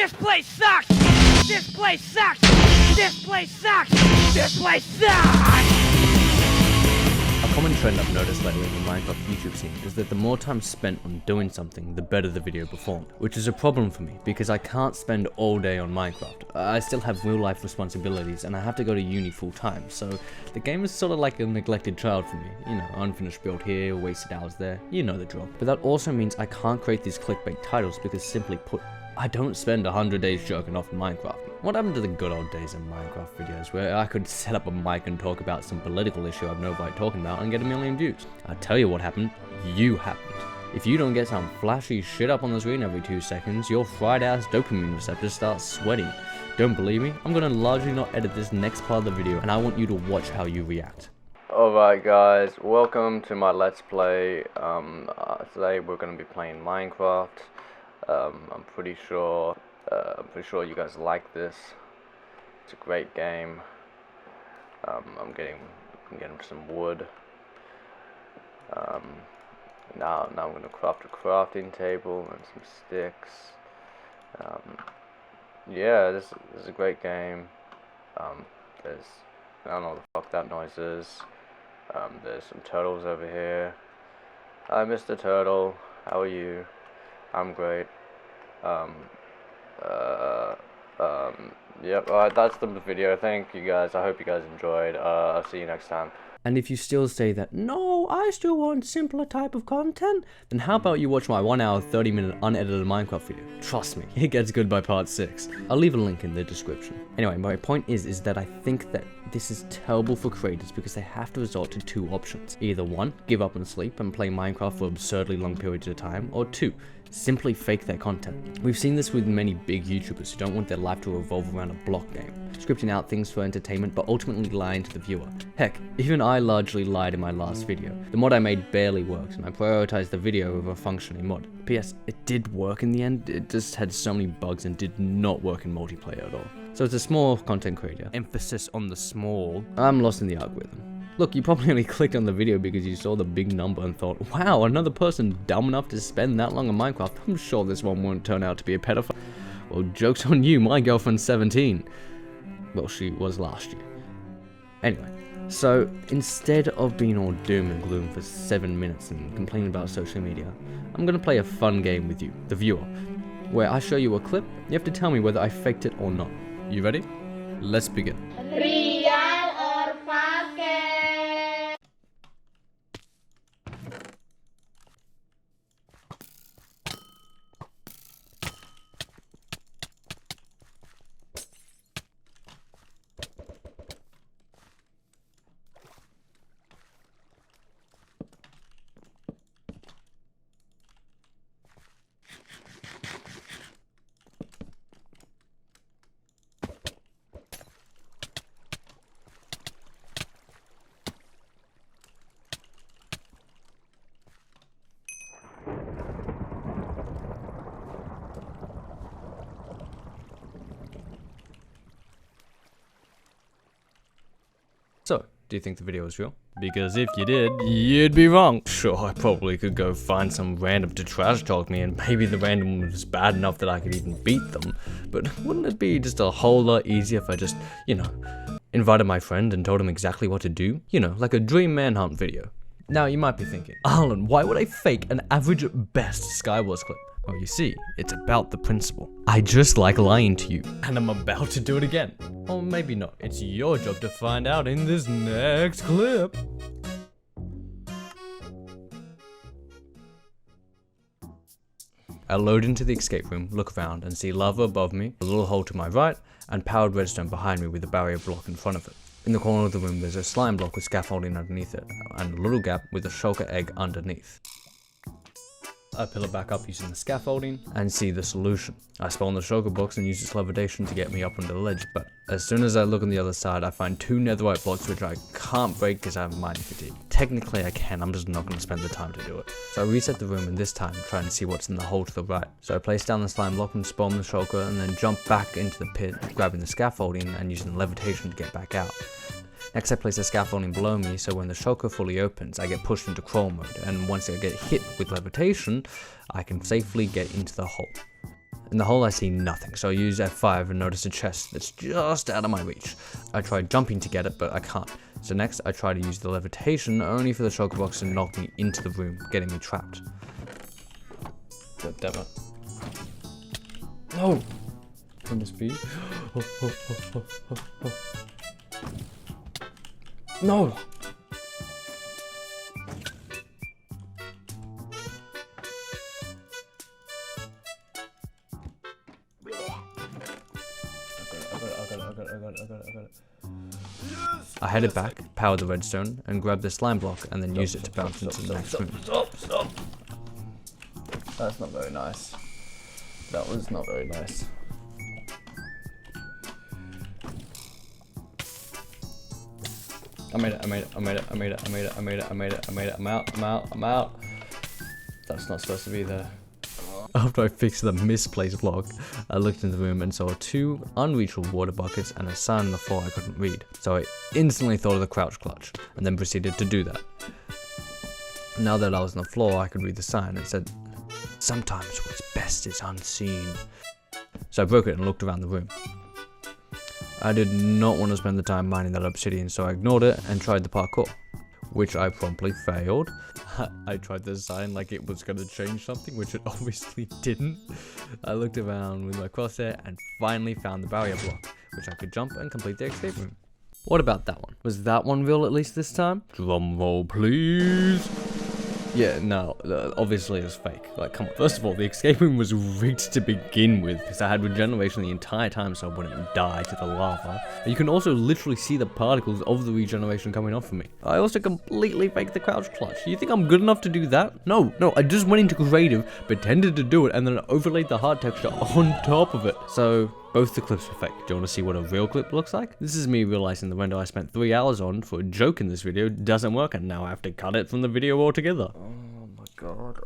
This place sucks! This place sucks! This place sucks! This place sucks! A common trend I've noticed lately in the Minecraft YouTube scene is that the more time spent on doing something, the better the video performed. Which is a problem for me, because I can't spend all day on Minecraft. I still have real life responsibilities and I have to go to uni full time, so the game is sort of like a neglected child for me. You know, unfinished build here, wasted hours there, you know the drill. But that also means I can't create these clickbait titles because simply put, I don't spend 100 days jerking off in Minecraft. What happened to the good old days of Minecraft videos where I could set up a mic and talk about some political issue I've no right talking about and get a million views? I'll tell you what happened. You happened. If you don't get some flashy shit up on the screen every 2 seconds, your fried ass dopamine receptors start sweating. Don't believe me? I'm gonna largely not edit this next part of the video and I want you to watch how you react. Alright guys, welcome to my Let's Play. Today we're gonna be playing Minecraft. I'm pretty sure you guys like this. It's a great game. I'm getting some wood. Now I'm gonna craft a crafting table and some sticks. Yeah, this is a great game. I don't know what the fuck that noise is. There's some turtles over here. Hi, Mr. Turtle. How are you? I'm great. Yep, alright, that's the video. Thank you guys. I hope you guys enjoyed. I'll see you next time. And if you still say that, no, I still want simpler type of content, then how about you watch my 1 hour 30-minute unedited Minecraft video? Trust me, it gets good by part 6. I'll leave a link in the description. Anyway, my point is that I think that this is terrible for creators because they have to resort to 2 options. Either 1, give up and sleep and play Minecraft for absurdly long periods of time, or 2, simply fake their content. We've seen this with many big YouTubers who don't want their life to revolve around a block game, scripting out things for entertainment but ultimately lying to the viewer. Heck, even I largely lied in my last video. The mod I made barely worked and I prioritized the video over a functioning mod. PS, it did work in the end, it just had so many bugs and did not work in multiplayer at all. So as a small content creator, emphasis on the small, I'm lost in the algorithm. Look, you probably only clicked on the video because you saw the big number and thought, wow, another person dumb enough to spend that long on Minecraft, I'm sure this one won't turn out to be a pedophile. Well, joke's on you, my girlfriend's 17. Well, she was last year. Anyway, so instead of being all doom and gloom for 7 minutes and complaining about social media, I'm gonna play a fun game with you, the viewer, where I show you a clip, you have to tell me whether I faked it or not. You ready? Let's begin. Real or fake? So, do you think the video was real? Because if you did, you'd be wrong. Sure, I probably could go find some random to trash talk me and maybe the random was bad enough that I could even beat them. But wouldn't it be just a whole lot easier if I just, you know, invited my friend and told him exactly what to do? You know, like a dream manhunt video. Now you might be thinking, Arlen, why would I fake an average at best Skywars clip? Well, you see, it's about the principle. I just like lying to you, and I'm about to do it again. Or maybe not. It's your job to find out in this next clip. I load into the escape room, look around, and see lava above me, a little hole to my right, and powered redstone behind me with a barrier block in front of it. In the corner of the room, there's a slime block with scaffolding underneath it, and a little gap with a shulker egg underneath. I peel it back up using the scaffolding and see the solution. I spawn the shulker box and use its levitation to get me up on the ledge, but as soon as I look on the other side, I find 2 netherite blocks which I can't break because I have mining fatigue. Technically I can, I'm just not going to spend the time to do it. So I reset the room and this time try and see what's in the hole to the right. So I place down the slime block and spawn the shulker and then jump back into the pit, grabbing the scaffolding and using the levitation to get back out. Next I place the scaffolding below me so when the shulker fully opens I get pushed into crawl mode, and once I get hit with levitation I can safely get into the hole. In the hole I see nothing, so I use F5 and notice a chest that's just out of my reach. I try jumping to get it, but I can't. So next I try to use the levitation, only for the shulker box to knock me into the room, getting me trapped. God damn it. No! Can this be? No! I got it. I headed back, powered the redstone, and grabbed the slime block, and then used it to bounce into the next room. Stop! That's not very nice. That was not very nice. I made it. I'm out. That's not supposed to be there. After I fixed the misplaced block, I looked into the room and saw 2 unreachable water buckets and a sign on the floor I couldn't read. So I instantly thought of the crouch clutch, and then proceeded to do that. Now that I was on the floor, I could read the sign. It said, "Sometimes what's best is unseen." So I broke it and looked around the room. I did not want to spend the time mining that obsidian, so I ignored it and tried the parkour, which I promptly failed. I tried the sign like it was going to change something, which it obviously didn't. I looked around with my crosshair and finally found the barrier block, which I could jump and complete the escape room. What about that one? Was that one real at least this time? Drum roll, please. Yeah, no, obviously it was fake. Like, come on. First of all, the escape room was rigged to begin with, because I had regeneration the entire time so I wouldn't die to the lava. And you can also literally see the particles of the regeneration coming off of me. I also completely faked the crouch clutch. You think I'm good enough to do that? No, I just went into creative, pretended to do it, and then overlaid the hard texture on top of it. So, both the clips were fake. Do you want to see what a real clip looks like? This is me realizing the render I spent 3 hours on for a joke in this video doesn't work, and now I have to cut it from the video altogether. Oh my god.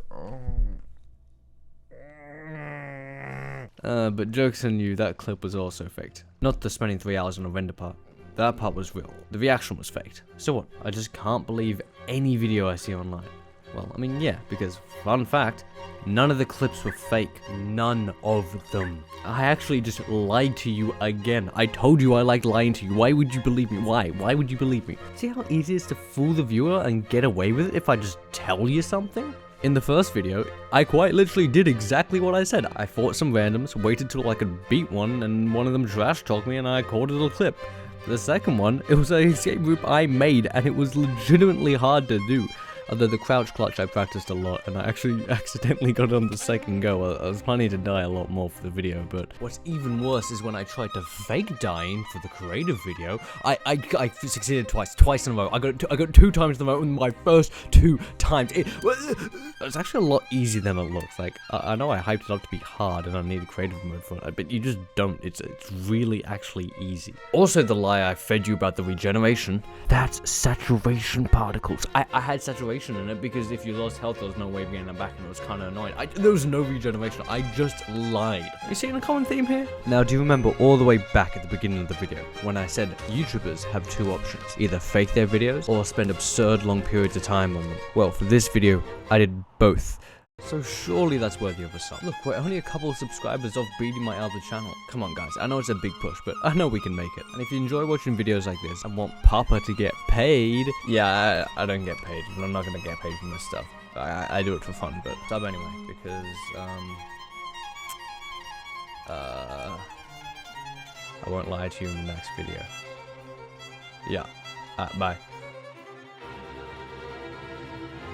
But jokes on you, that clip was also faked. Not the spending 3 hours on a render part. That part was real. The reaction was faked. So what? I just can't believe any video I see online. Well, I mean, yeah, because, fun fact, none of the clips were fake. None of them. I actually just lied to you again. I told you I liked lying to you. Why would you believe me? Why? Why would you believe me? See how easy it is to fool the viewer and get away with it if I just tell you something? In the first video, I quite literally did exactly what I said. I fought some randoms, waited till I could beat one, and one of them trash talked me and I called it a clip. The second one, it was an escape route I made and it was legitimately hard to do. Although the crouch clutch I practiced a lot, and I actually accidentally got it on the second go. I was planning to die a lot more for the video, but what's even worse is when I tried to fake dying for the creative video, I succeeded twice in a row. I got 2 times in a row in my first 2 times. It's actually a lot easier than it looks. Like, I know I hyped it up to be hard and I needed creative mode for it, but you just don't. It's really actually easy. Also, the lie I fed you about the regeneration, that's saturation particles. I had saturation in it because if you lost health there was no way of getting them back and it was kind of annoying. There was no regeneration. I just lied. Are you seeing a common theme here? Now, do you remember all the way back at the beginning of the video when I said YouTubers have 2 options, either fake their videos or spend absurd long periods of time on them? Well, for this video I did both. So surely that's worthy of a song. Look, we're only a couple of subscribers off beating my other channel. Come on guys, I know it's a big push, but I know we can make it. And if you enjoy watching videos like this and want Papa to get paid, yeah, I don't get paid, and I'm not gonna get paid from this stuff. I do it for fun, but sub anyway, because, I won't lie to you in the next video. Yeah, bye.